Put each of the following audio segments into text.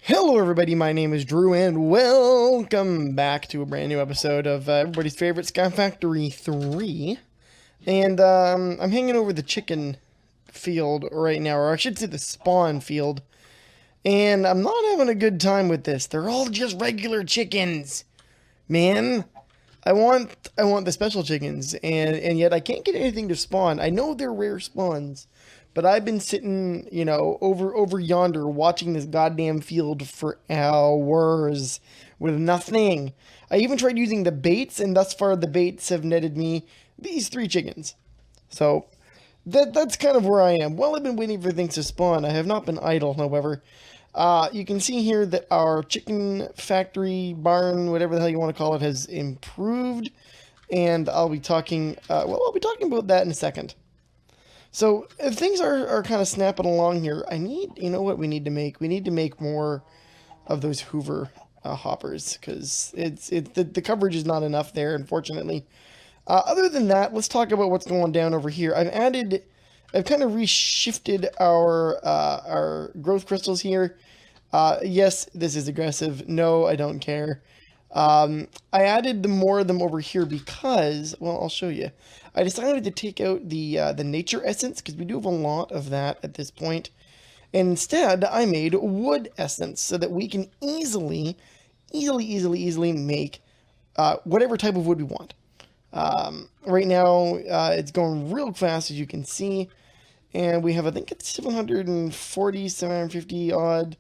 Hello everybody, my name is Drew and welcome back to a brand new episode of everybody's favorite Sky Factory 3. And I'm hanging over the chicken field right now, or I should say the spawn field. And I'm not having a good time with this. They're all just regular chickens. Man, I want the special chickens, and yet I can't get anything to spawn. I know they're rare spawns, but I've been sitting, over yonder watching this goddamn field for hours with nothing. I even tried using the baits, and thus far the baits have netted me these 3 chickens. So that's kind of where I am. While I've been waiting for things to spawn, I have not been idle, however. You can see here that our chicken factory, barn, whatever the hell you want to call it, has improved. And I'll be talking, I'll be talking about that in a second. So, if things are kind of snapping along here, you know what we need to make? We need to make more of those Hoover hoppers, because the coverage is not enough there, unfortunately. Other than that, let's talk about what's going down over here. I've kind of reshifted our growth crystals here. Yes, this is aggressive. No, I don't care. I added more of them over here because, well, I'll show you. I decided to take out the nature essence, because we do have a lot of that at this point. And instead, I made wood essence so that we can easily make whatever type of wood we want. Right now, it's going real fast, as you can see. And we have, I think it's 740, 750 odd.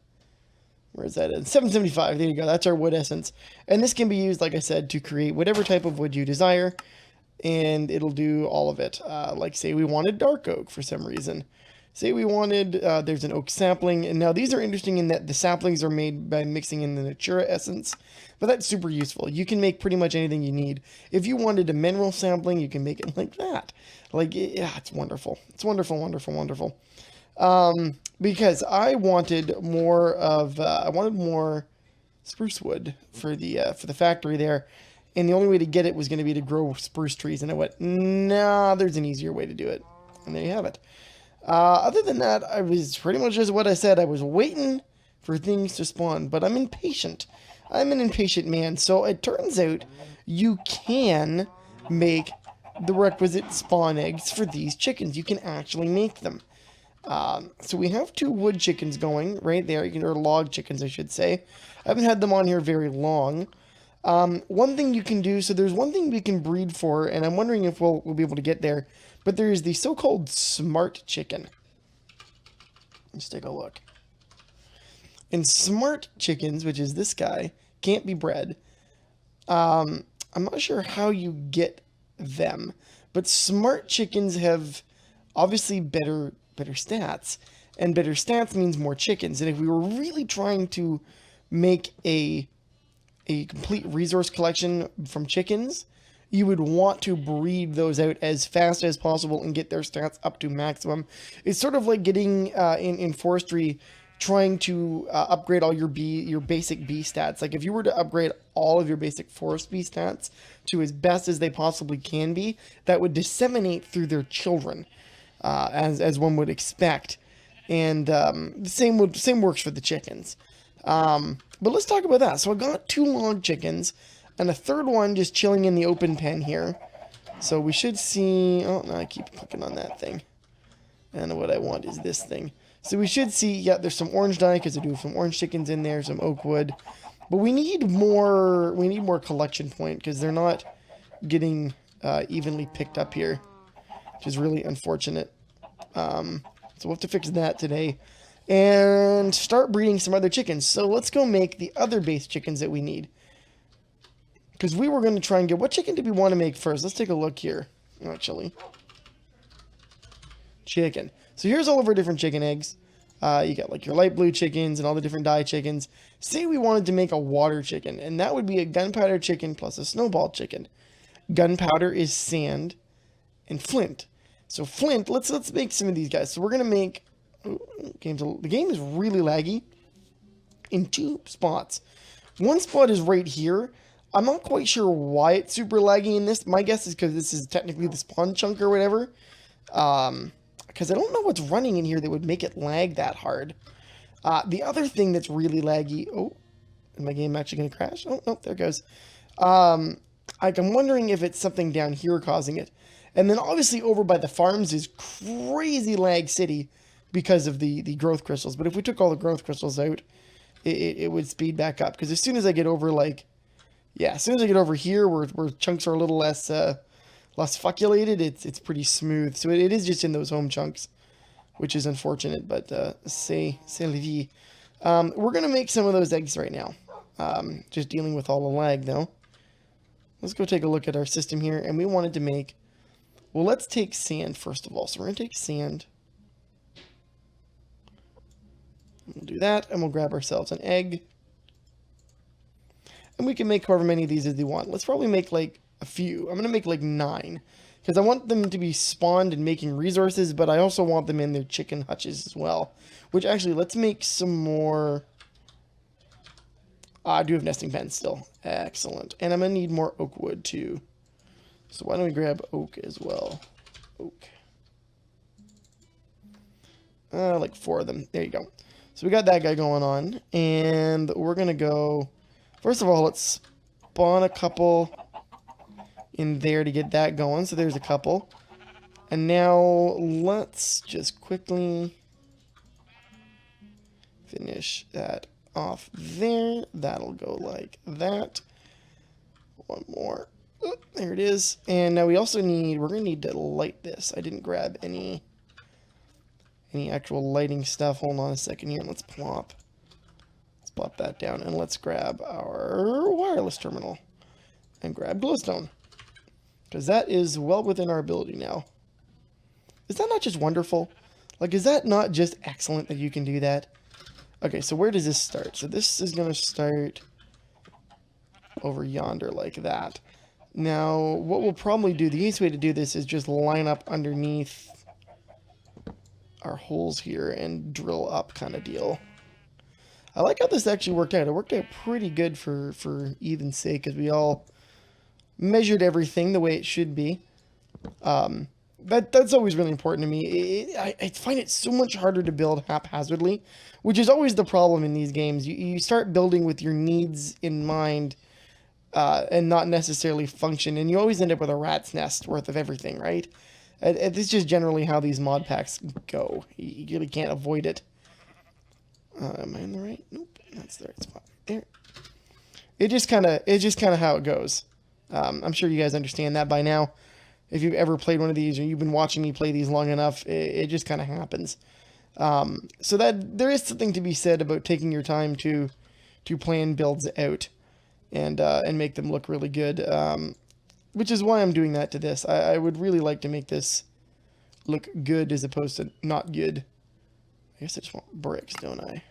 Where is that? 775. There you go. That's our wood essence. And this can be used, like I said, to create whatever type of wood you desire. And it'll do all of it. Like, say we wanted dark oak for some reason. Say we wanted, there's an oak sapling. And now these are interesting in that the saplings are made by mixing in the natura essence. But that's super useful. You can make pretty much anything you need. If you wanted a mineral sapling, you can make it like that. Like, yeah, it's wonderful. It's wonderful, wonderful, wonderful. Because I wanted more spruce wood for the factory there. And the only way to get it was going to be to grow spruce trees. And I went, nah, there's an easier way to do it. And there you have it. Other than that, I was pretty much just what I said. I was waiting for things to spawn, but I'm impatient. I'm an impatient man. So it turns out you can make the requisite spawn eggs for these chickens. You can actually make them. So we have 2 wood chickens going right there, or log chickens, I should say. I haven't had them on here very long. One thing you can do, so there's one thing we can breed for, and I'm wondering if we'll be able to get there, but there's the so-called smart chicken. Let's take a look. And smart chickens, which is this guy, can't be bred. I'm not sure how you get them, but smart chickens have obviously better stats, and better stats means more chickens. And if we were really trying to make a complete resource collection from chickens, you would want to breed those out as fast as possible and get their stats up to maximum. It's sort of like getting in forestry, trying to upgrade all your basic bee stats. Like if you were to upgrade all of your basic forest bee stats to as best as they possibly can be, that would disseminate through their children, as one would expect. And the same works for the chickens. But let's talk about that. So I got 2 log chickens and a third one just chilling in the open pen here. So we should see, oh no, I keep clicking on that thing. And what I want is this thing. So we should see, yeah, there's some orange dye because I do have some orange chickens in there, some oak wood. But we need more collection point because they're not getting evenly picked up here, which is really unfortunate. So we'll have to fix that today and start breeding some other chickens. So let's go make the other base chickens that we need. Because we were going to try and get... What chicken did we want to make first? Let's take a look here, actually. Chicken. So here's all of our different chicken eggs. You got like your light blue chickens and all the different dye chickens. Say we wanted to make a water chicken, and that would be a gunpowder chicken plus a snowball chicken. Gunpowder is sand and flint. So flint, let's make some of these guys. So we're going to make... the game is really laggy in 2 spots. One spot is right here. I'm not quite sure why it's super laggy in this. My guess is because this is technically the spawn chunk or whatever. Because I don't know what's running in here that would make it lag that hard. The other thing that's really laggy... Oh, is my game actually going to crash? Oh, no, there it goes. I'm wondering if it's something down here causing it. And then obviously over by the farms is crazy lag city because of the growth crystals. But if we took all the growth crystals out, it would speed back up. Because as soon as I get over, like... Yeah, as soon as I get over here where chunks are a little less fuckulated, it's pretty smooth. So it is just in those home chunks, which is unfortunate, but c'est la vie. We're going to make some of those eggs right now. Just dealing with all the lag, though. Let's go take a look at our system here, and we wanted to make... Well, let's take sand, first of all. So we're going to take sand. We'll do that, and we'll grab ourselves an egg. And we can make however many of these as we want. Let's probably make, like, a few. I'm going to make, like, 9. Because I want them to be spawned and making resources, but I also want them in their chicken hutches as well. Which, actually, let's make some more... I do have nesting pens still. Excellent. And I'm going to need more oak wood, too. So why don't we grab oak as well? Oak. Like 4 of them. There you go. So we got that guy going on. And we're going to go... First of all, let's spawn a couple in there to get that going. So there's a couple. And now let's just quickly finish that off there. That'll go like that. One more. Oh, there it is. And now we also need, we're going to need to light this. I didn't grab any actual lighting stuff. Hold on a second here. Let's plop that down, and let's grab our wireless terminal and grab glowstone, because that is well within our ability now. Is that not just wonderful? Like, is that not just excellent that you can do that? Okay, so where does this start? So this is going to start over yonder like that. Now, what we'll probably do, the easiest way to do this is just line up underneath our holes here and drill up kind of deal. I like how this actually worked out. It worked out pretty good for Ethan's sake, because we all measured everything the way it should be. That's always really important to me. I find it so much harder to build haphazardly, which is always the problem in these games. You start building with your needs in mind, and not necessarily function, and you always end up with a rat's nest worth of everything, right? This is just generally how these mod packs go. You really can't avoid it. Am I in the right? Nope, that's the right spot. There. It's just kind of how it goes. I'm sure you guys understand that by now. If you've ever played one of these, or you've been watching me play these long enough, it just kind of happens. So that there is something to be said about taking your time to plan builds out and make them look really good. Which is why I'm doing that to this. I would really like to make this look good as opposed to not good. I guess I just want bricks, don't I?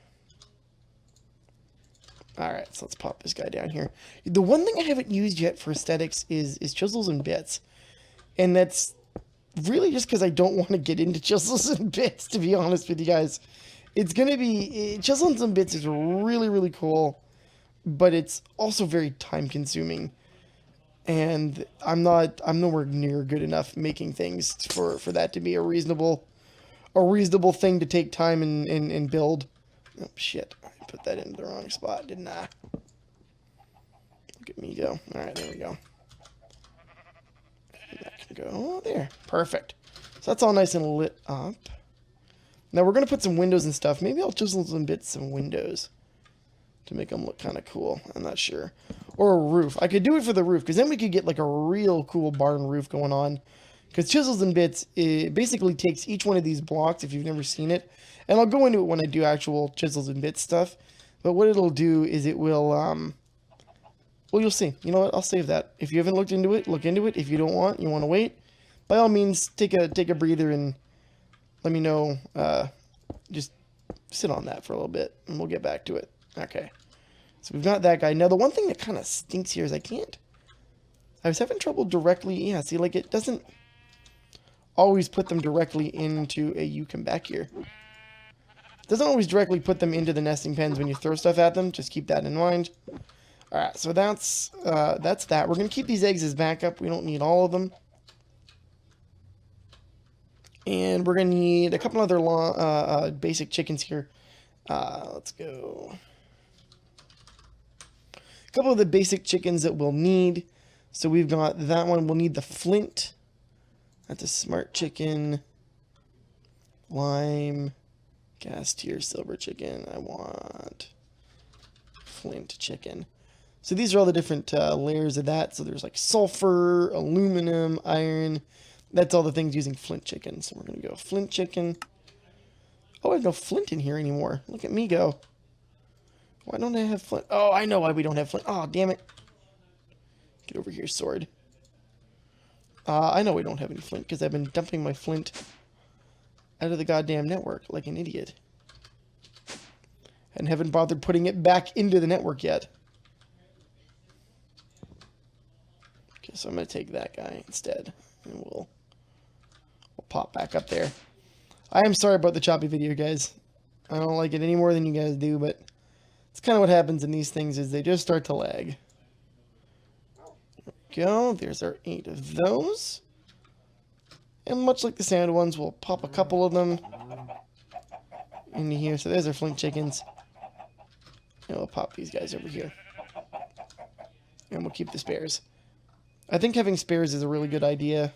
Alright, so let's pop this guy down here. The one thing I haven't used yet for aesthetics is chisels and bits. And that's really just because I don't want to get into chisels and bits, to be honest with you guys. It's going to be... Chisels and bits is really, really cool, but it's also very time-consuming. And I'm nowhere near good enough making things for that to be a reasonable thing to take time and build. Oh, shit. I put that into the wrong spot, didn't I? Look at me go. Alright, there we go. And that can go there. Perfect. So that's all nice and lit up. Now we're going to put some windows and stuff. Maybe I'll chisel some bits, some windows, to make them look kind of cool. I'm not sure. Or a roof. I could do it for the roof, because then we could get like a real cool barn roof going on. Because chisels and bits, it basically takes each one of these blocks, if you've never seen it. And I'll go into it when I do actual chisels and bits stuff. But what it'll do is it will, well, you'll see. You know what? I'll save that. If you haven't looked into it, look into it. If you don't want, you want to wait, by all means, take a breather and let me know. Just sit on that for a little bit, and we'll get back to it. Okay. So we've got that guy. Now, the one thing that kind of stinks here is I was having trouble directly, yeah, see, like, it doesn't always put them directly into you come back here. It doesn't always directly put them into the nesting pens when you throw stuff at them. Just keep that in mind. Alright, so that's that. We're going to keep these eggs as backup. We don't need all of them. And we're going to need a couple other basic chickens here. Let's go. A couple of the basic chickens that we'll need. So we've got that one. We'll need the flint. That's a smart chicken. Lime. Gas tier silver chicken. I want flint chicken. So these are all the different layers of that. So there's like sulfur, aluminum, iron. That's all the things using flint chicken. So we're going to go flint chicken. Oh, I have no flint in here anymore. Look at me go. Why don't I have flint? Oh, I know why we don't have flint. Oh, damn it. Get over here, sword. I know we don't have any flint because I've been dumping my flint out of the goddamn network like an idiot. And haven't bothered putting it back into the network yet. Okay, so I'm going to take that guy instead. And we'll pop back up there. I am sorry about the choppy video, guys. I don't like it any more than you guys do, but it's kind of what happens in these things is they just start to lag. There we go. There's our 8 of those. And much like the standard ones, we'll pop a couple of them into here. So there's our flint chickens. And we'll pop these guys over here. And we'll keep the spares. I think having spares is a really good idea.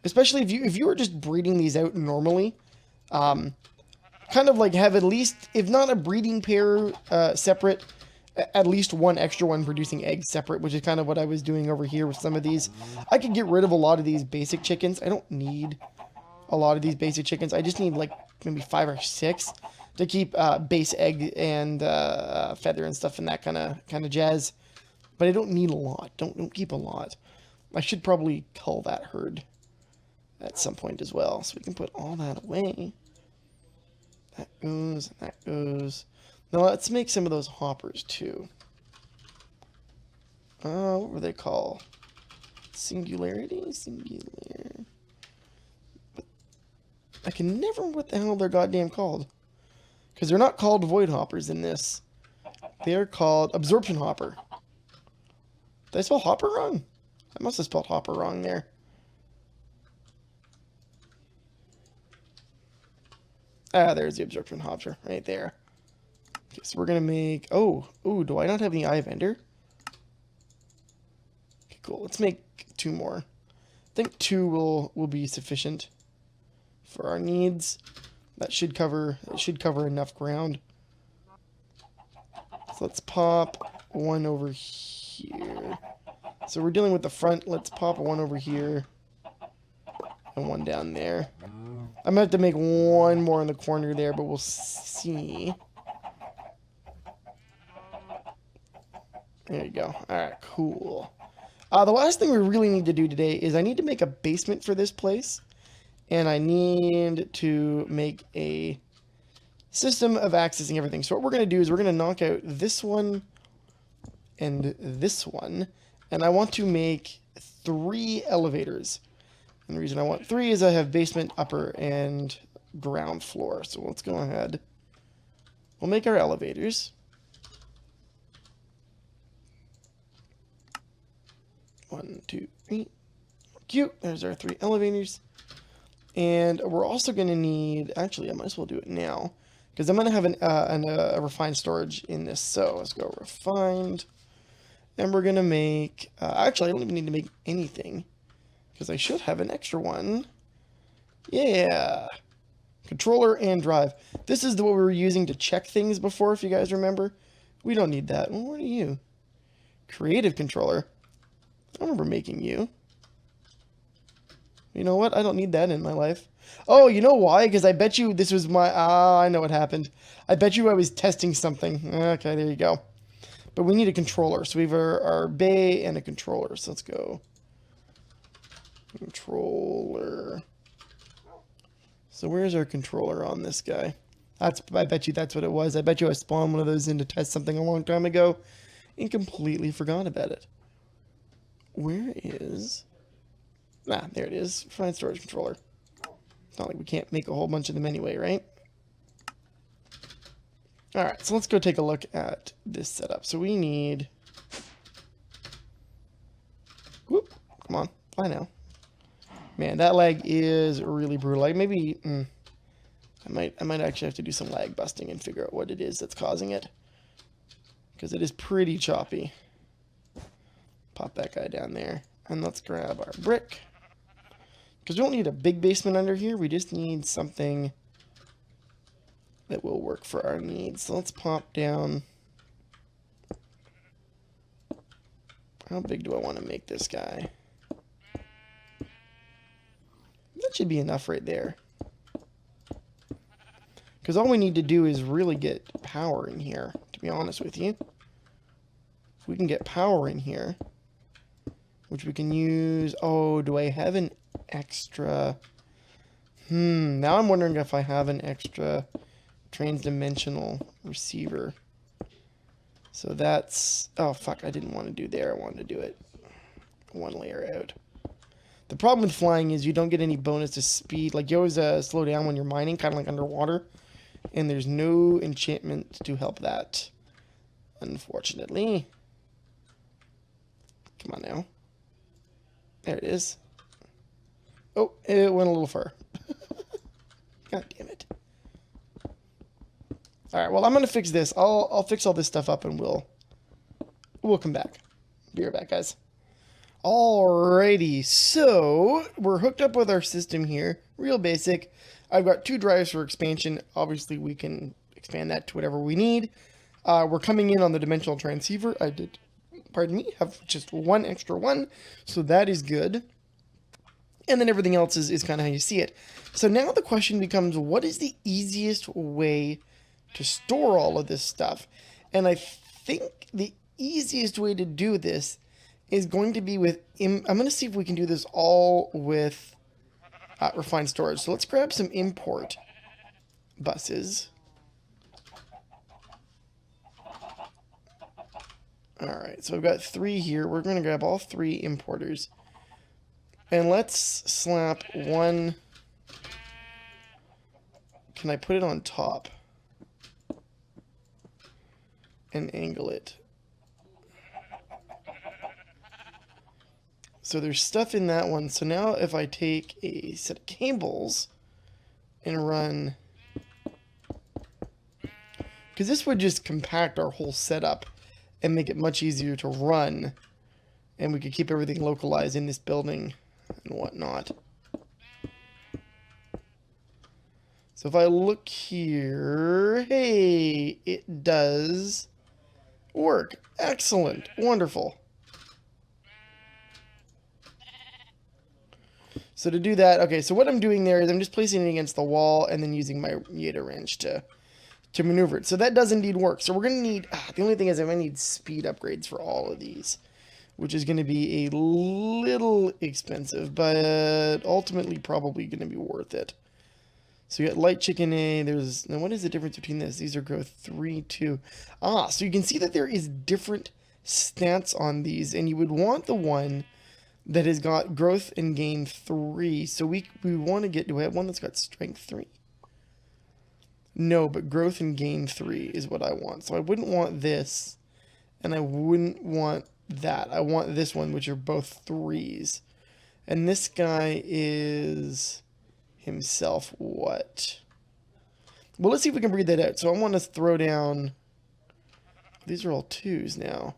Especially if you were just breeding these out normally. Kind of like have at least, if not a breeding pair separate, at least one extra one producing eggs separate, which is kind of what I was doing over here with some of these. I could get rid of a lot of these basic chickens. I don't need a lot of these basic chickens. I just need like maybe 5 or 6 to keep base egg and feather and stuff and that kind of jazz. But I don't need a lot. Don't keep a lot. I should probably cull that herd at some point as well, so we can put all that away. That goes, and that goes. Now let's make some of those hoppers too. What were they called? Singularity? Singular. I can never remember what the hell they're goddamn called. Because they're not called void hoppers in this. They're called absorption hopper. Did I spell hopper wrong? I must have spelled hopper wrong there. Ah, there's the absorption hopper right there. Okay, so we're gonna make. Oh, do I not have any Eye of Ender? Okay, cool. Let's make 2 more. I think 2 will be sufficient for our needs. That should cover enough ground. So let's pop 1 over here. So we're dealing with the front. Let's pop 1 over here and 1 down there. I'm gonna have to make 1 more in the corner there, but we'll see. There you go. Alright, cool. The last thing we really need to do today is I need to make a basement for this place. And I need to make a system of accessing everything. So what we're going to do is we're going to knock out this one and this one. And I want to make 3 elevators. And the reason I want 3 is I have basement, upper, and ground floor. So let's go ahead. We'll make our elevators. 1, 2, 3. Cute. There's our 3 elevators. And we're also going to need, actually, I might as well do it now, because I'm going to have a refined storage in this. So let's go refined. And we're going to make, actually, I don't even need to make anything, because I should have an extra one. Yeah. Controller and drive. This is what we were using to check things before, if you guys remember. We don't need that. Well, what are you? Creative controller. I don't remember making you. You know what? I don't need that in my life. Oh, you know why? Because I bet you this was my... I know what happened. I bet you I was testing something. Okay, there you go. But we need a controller. So we have our bay and a controller. So let's go. Controller. So where's our controller on this guy? I bet you that's what it was. I bet you I spawned one of those in to test something a long time ago and completely forgot about it. Where is... Ah, there it is. Refined storage controller. It's not like we can't make a whole bunch of them anyway, right? Alright, so let's go take a look at this setup. So we need... Whoop, come on, fly now. Man, that lag is really brutal. Like maybe... I might actually have to do some lag busting and figure out what it is that's causing it. Because it is pretty choppy. Pop that guy down there. And let's grab our brick. Because we don't need a big basement under here. We just need something that will work for our needs. So let's pop down. How big do I want to make this guy? That should be enough right there. Because all we need to do is really get power in here, to be honest with you. If we can get power in here, which we can use... Oh, do I have an extra... now I'm wondering if I have an extra trans-dimensional receiver. So that's... Oh, fuck, I didn't want to do there. I wanted to do it one layer out. The problem with flying is you don't get any bonus to speed. Like, you always slow down when you're mining, kind of like underwater. And there's no enchantment to help that, unfortunately. Come on now. There it is. Oh, it went a little far. God damn it. Alright, well, I'm going to fix this. I'll fix all this stuff up and we'll come back. Be right back, guys. Alrighty, so we're hooked up with our system here. Real basic. I've got 2 drives for expansion. Obviously, we can expand that to whatever we need. We're coming in on the dimensional transceiver. I did, pardon me, have just 1 extra one. So that is good. And then everything else is kind of how you see it. So now the question becomes, what is the easiest way to store all of this stuff? And I think the easiest way to do this is going to be with... I'm going to see if we can do this all with refined storage. So let's grab some import buses. Alright, so I've got 3 here. We're going to grab all 3 importers. And let's slap 1... Can I put it on top? And angle it. So there's stuff in that one. So now if I take a set of cables and run... Because this would just compact our whole setup and make it much easier to run. And we could keep everything localized in this building and whatnot. So if I look here... Hey, it does work. Excellent. Wonderful. So to do that, okay, so what I'm doing there is I'm just placing it against the wall and then using my Yeta wrench to maneuver it. So that does indeed work. So we're going to need, the only thing is I'm going to need speed upgrades for all of these, which is going to be a little expensive, but ultimately probably going to be worth it. So you got light chicken A, there's, now what is the difference between this? These are growth 3, 2. So you can see that there is different stats on these, and you would want the one that has got growth and gain 3. So we want to get, do I have one that's got strength 3? No, but growth and gain 3 is what I want. So I wouldn't want this, and I wouldn't want that. I want this one, which are both 3s. And this guy is himself what? Well, let's see if we can breed that out. So I want to throw down, these are all 2s now.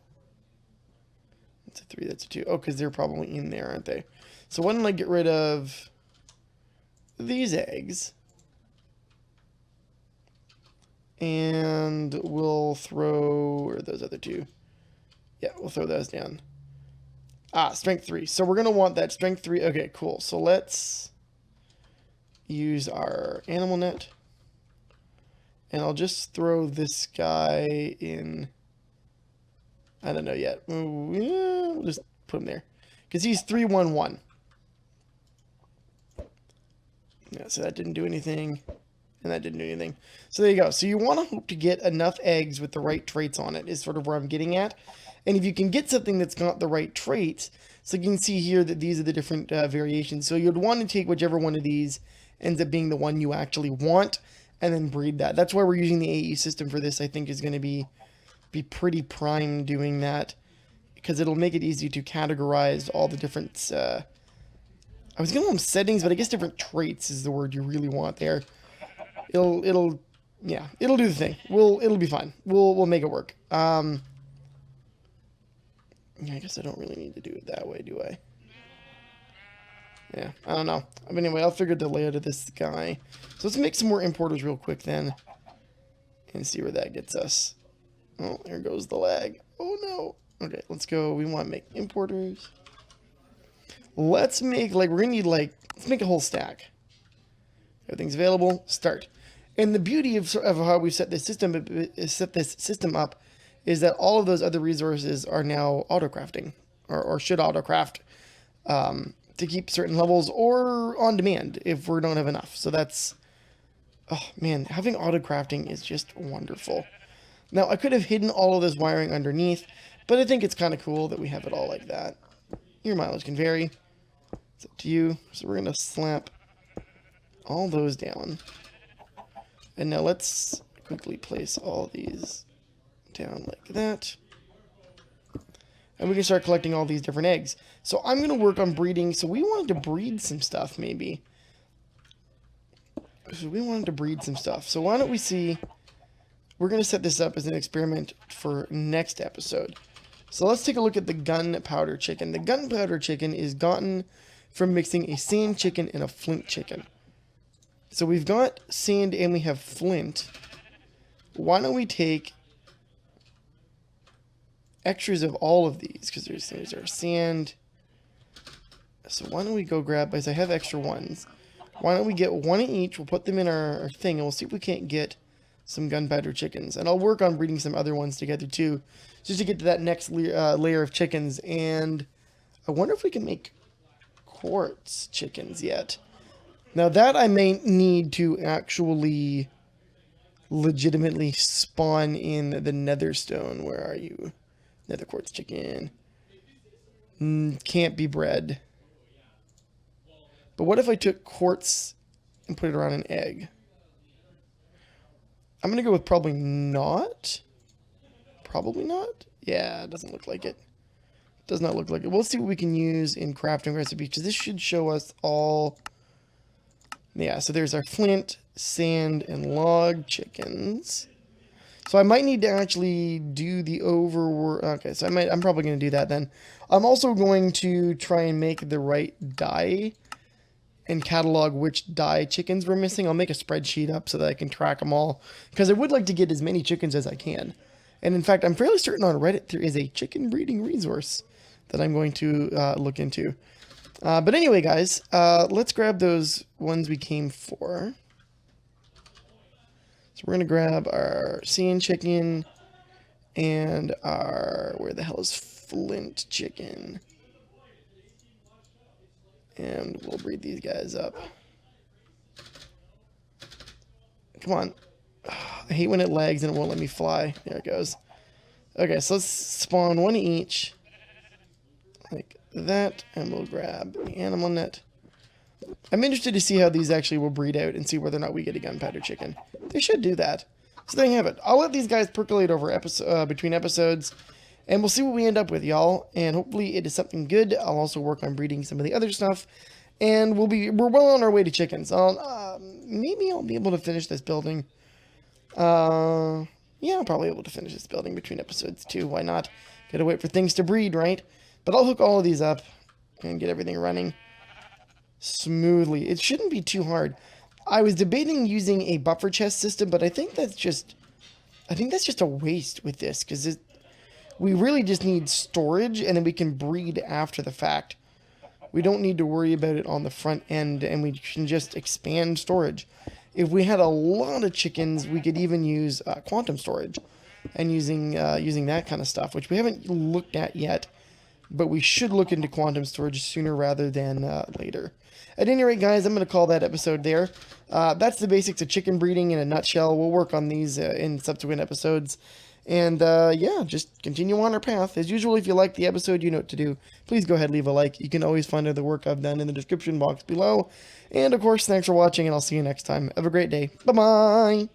That's a 3, that's a 2. Oh, because they're probably in there, aren't they? So why don't I get rid of these eggs? And we'll throw, where are those other 2? Yeah, we'll throw those down. Strength 3. So we're going to want that strength 3. Okay, cool. So let's use our animal net. And I'll just throw this guy in... I don't know yet. We'll just put him there. Because he's 3-1-1. Yeah, so that didn't do anything. And that didn't do anything. So there you go. So you want to hope to get enough eggs with the right traits on it is sort of where I'm getting at. And if you can get something that's got the right traits, so you can see here that these are the different variations. So you'd want to take whichever one of these ends up being the one you actually want and then breed that. That's why we're using the AE system for this. I think is going to be pretty prime doing that, because it'll make it easy to categorize all the different, I was going to call them settings, but I guess different traits is the word you really want there. Yeah, it'll do the thing. It'll be fine. We'll make it work. Yeah, I guess I don't really need to do it that way, do I? Yeah, I don't know. But anyway, I'll figure the layout of this guy. So let's make some more importers real quick then. And see where that gets us. Oh, there goes the lag. Oh no. Okay, let's go. We want to make importers. Let's make, like, we're going to need, like, let's make a whole stack. Everything's available. Start. And the beauty of how we set this system up is that all of those other resources are now auto-crafting. Or should auto-craft. To keep certain levels or on demand if we don't have enough. So that's, oh man, having auto crafting is just wonderful. Now I could have hidden all of this wiring underneath, but I think it's kind of cool that we have it all like that. Your mileage can vary. It's up to you. So we're going to slap all those down. And now let's quickly place all these down like that. And we can start collecting all these different eggs. So I'm going to work on breeding. So we wanted to breed some stuff, maybe. So why don't we see... We're going to set this up as an experiment for next episode. So let's take a look at the gunpowder chicken. The gunpowder chicken is gotten from mixing a sand chicken and a flint chicken. So we've got sand and we have flint. Why don't we take... extras of all of these, because there's our sand. So why don't we go grab, as I have extra ones, why don't we get one of each, we'll put them in our thing, and we'll see if we can't get some gunpowder chickens. And I'll work on breeding some other ones together too, just to get to that next layer of chickens. And I wonder if we can make quartz chickens yet. Now that I may need to actually legitimately spawn in the nether stone. Where are you? Nether quartz chicken. Can't be bred. But what if I took quartz and put it around an egg? I'm going to go with probably not. Probably not? Yeah, it doesn't look like it. Does not look like it. We'll see what we can use in crafting recipes, because this should show us all... Yeah, so there's our flint, sand, and log chickens. So I might need to actually do the overwork. Okay, so I'm probably going to do that then. I'm also going to try and make the right dye and catalog which dye chickens we're missing. I'll make a spreadsheet up so that I can track them all, because I would like to get as many chickens as I can. And in fact, I'm fairly certain on Reddit there is a chicken breeding resource that I'm going to look into. But anyway, guys, let's grab those ones we came for. So we're going to grab our sand chicken and our, where the hell is flint chicken? And we'll breed these guys up. Come on. I hate when it lags and it won't let me fly. There it goes. Okay, so let's spawn one each. Like that. And we'll grab the animal net. I'm interested to see how these actually will breed out and see whether or not we get a gunpowder chicken. They should do that. So there you have it. I'll let these guys percolate over between episodes, and we'll see what we end up with, y'all. And hopefully it is something good. I'll also work on breeding some of the other stuff, and we're well on our way to chickens. Maybe I'll be able to finish this building. Yeah, I'll probably be able to finish this building between episodes too. Why not? Gotta wait for things to breed, right? But I'll hook all of these up and get everything running smoothly. It shouldn't be too hard. I was debating using a buffer chest system, but I think that's just a waste with this, because we really just need storage, and then we can breed after the fact. We don't need to worry about it on the front end, and we can just expand storage. If we had a lot of chickens, we could even use quantum storage, and using that kind of stuff, which we haven't looked at yet, but we should look into quantum storage sooner rather than later. At any rate, guys, I'm going to call that episode there. That's the basics of chicken breeding in a nutshell. We'll work on these in subsequent episodes. And, yeah, just continue on our path. As usual, if you like the episode, you know what to do. Please go ahead and leave a like. You can always find other work I've done in the description box below. And, of course, thanks for watching, and I'll see you next time. Have a great day. Bye-bye!